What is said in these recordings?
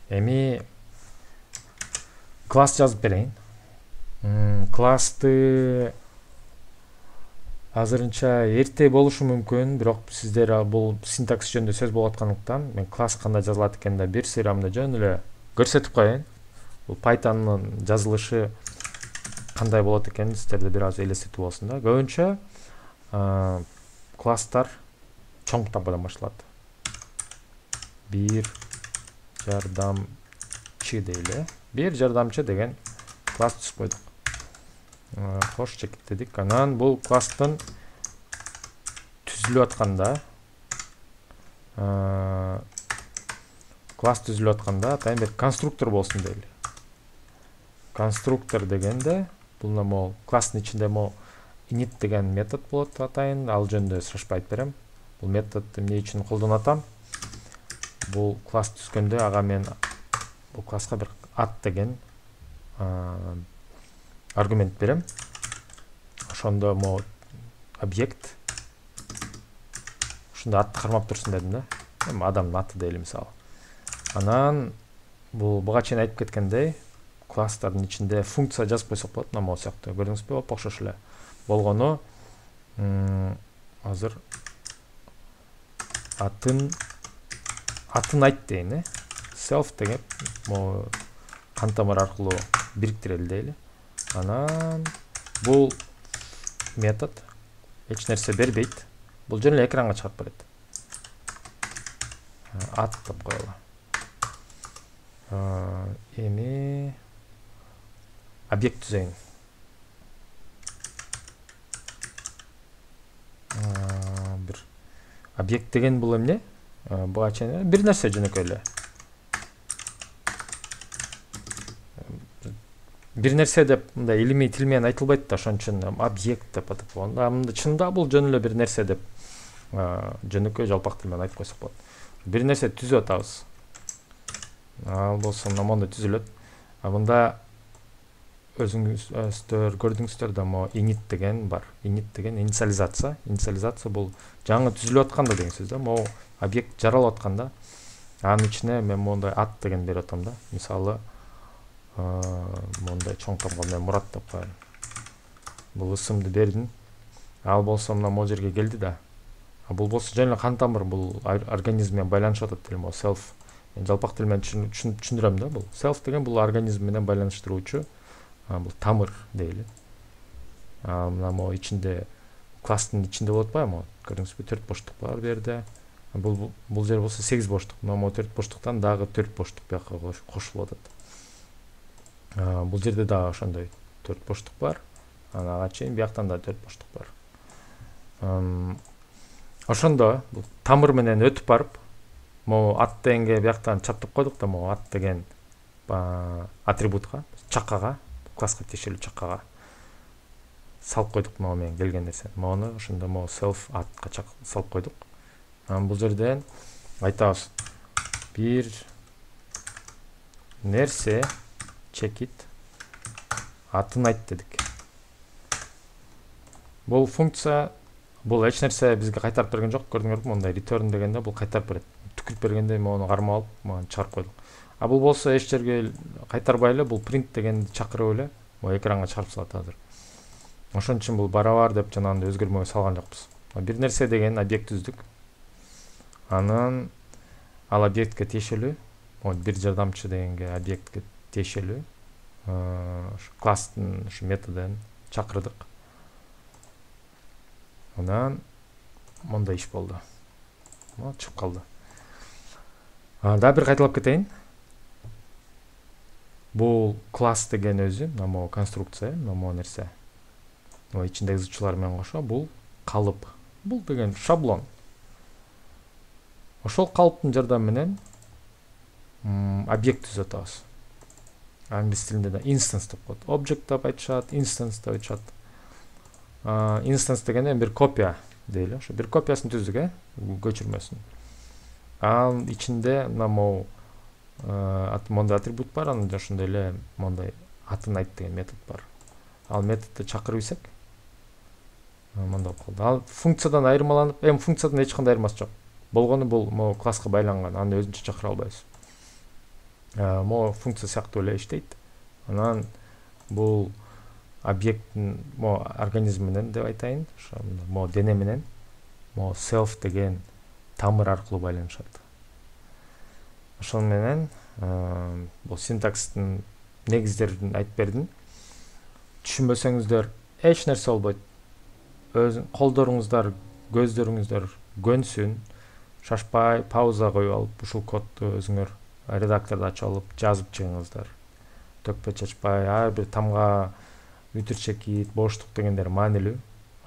Эми класс жазып берейин. Классты азырынча эрте болушу мүмкүн, бирок сиздер бул синтаксис жөнүндө сөз болуп аткандыктан мен класс кандай жазылат экенин да бир сыйрамда жөн эле көрсөтүп коеюн. Бул Python'нын жазылышы кандай болот экенин сиздерде бир аз элестетүү болсун да. Көбүнчө класстар чоң табадан башталат. Бир жардамчы дейли. Бир жардамчы деген класс түзүп койдук. Хош чекиттедик. Анан бул класстын түзүлүп атканда класс түзүлүп атканда атайын бир конструктор болсун дейли. Конструктор дегенде бул класстын ичинде init деген метод болот атайын. Ал жөнүндө сурашпай берем. Бул методду эмне үчүн колдонуп атам? Бул класс түзгөндө ага мен бул класска бир ат деген аргумент берем. Ошондо объект ушунда атты кармап турсун дедим да. Эми адамдын аты дейли мисалы. Анан буга чейин айтып кеткендей, класстардын ичинде функция жазып койсок болот. Мына могу сыяктуу. Көрдүңүзбү? Окшош эле. Болгону азыр атын айт дейин, self деген кантамыр аркылуу бириктирели дейли. Анан бул метод эч нерсе бербейт. Бул жөн эле экранга чыгарып берет. Ат деп коелу. Эми объект түзөйүн. Бир объект деген бул эмне? Буга чейин бир нерсе жөнөкөй эле. Бир нерсе деп мындай илимий тил менен айтылбайт да, ошон үчүн объект деп атап койгон. Мында чында бул жөн эле бир нерсе деп жөнөкөй жалпак тил менен айтып койсок болот. Бир нерсе түзүп атабыз. Ал болсо мондой түзүлөт. Мында өзүңүздөр көрдүңүздөр да init деген бар. Init деген инициализация. Инициализация бул жаңы түзүлүп атканда деген сөз да. Могу объект жаралып атканда анын ичине мен мондай ат деген берип атам да. Мисалы мондай чоң тамга мен Мурат деп коеюн. Бул ысымды бердим. Ал болсо мына могу жерге келди да. Бул болсо жөн эле кантамыр, бул организм менен байланышып атат деле, self. Мен жалпак тил менен түшүндүрөм да. Бул self деген бул организм менен байланыштыруучу бул тамыр дейли. Мына могу ичинде класстын ичинде болот атпайбы? Көрдүңүзбү? 4 боштук бар бу жерде. Бул жер болсо 8 боштук. Мына 4 боштуктан дагы 4 боштук бияка кошулуп атат. Бул жерде дагы ошондой 4 боштук бар. Ага чейин бияктан да 4 боштук бар. Ошондо бул тамыр менен өтүп барып, могу ат дегенге бияктан чаптап койдук да, могу ат деген атрибутка, чакага, класска тиешелүү чакага салып койдук могу менен келген нерсени. Могуну ошондо могу self атка салып койдук. Бул жерден айтабыз. Бир нерсе чекит атын айт дедик. Бул функция, бул эч нерсе бизге кайтарып берген жок. Көрдүңөрбү? Мондай return дегенде бул кайтарып берет. Түкүрүп бергенде мону кармап алып, мына чыгарып койдук. Бул болсо эч жерге кайтарбай эле, бул print дегенди чакырып эле, могу экранга чыгарып салат азыр. Ошон үчүн бул барабар деп жанагындай өзгөрмөгө салган жокпуз. Бир нерсе деген объект түздүк. Анан ал объектке тиешелүү, бир жардамчы дегенге объектке тиешелүү класстын ушу методун чакырдык. Анан мондай иш болду. Чыгып калды. Да бир кайталап кетейин. Бул класс деген өзү, могу конструкция, могу нерсе. Ичинде ызычуулар менен кошо бул калып. Бул деген шаблон. Ошол калыптын жардамы менен объект түзүп атабыз. Англис тилинде да instance деп коет. Object деп айтышат, instance деп айтышат. Instance дегенде бир копия дейли. Ошо бир копиясын түздүк, көчүрмөсүн. Ал ичинде мына могу мондай атрибут бар, анан ошондой эле мондай атын айт деген метод бар. Ал методду чакырып ийсек, мондай болуп калды. Ал функциядан айырмаланып, функциядан эч кандай айырмасы жок. Болгону бул класска байланган, аны өзүнчө чакыра албайбыз. могу функция сыяктуу эле иштейт. Анан бул объекттин могу организм менен деп айтайын, могу дене менен могу self деген тамыр аркылуу байланышат. Ошол менен бул синтакстын негиздерин айтып бердим. Түшүнбөсөңүздөр эч нерсе болбойт. Колдоруңуздар, көздөрүңүздөр көнсүн, шашпай пауза коюп алып ушул кодду өзүңөр редактордо ачып алып жазып чыгыңыздар. Төкпө чачпай, ар бир тамга үтүр чекит, боштук дегендер маанилүү.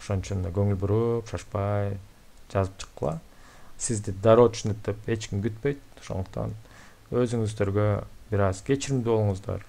Ошон үчүн көңүл буруп, шашпай жазып чыккыла. Сизди дароо түшүнөт деп эч ким күтпөйт. Ошондуктан өзүңүздөргө бир аз кечиримдүү болуңуздар.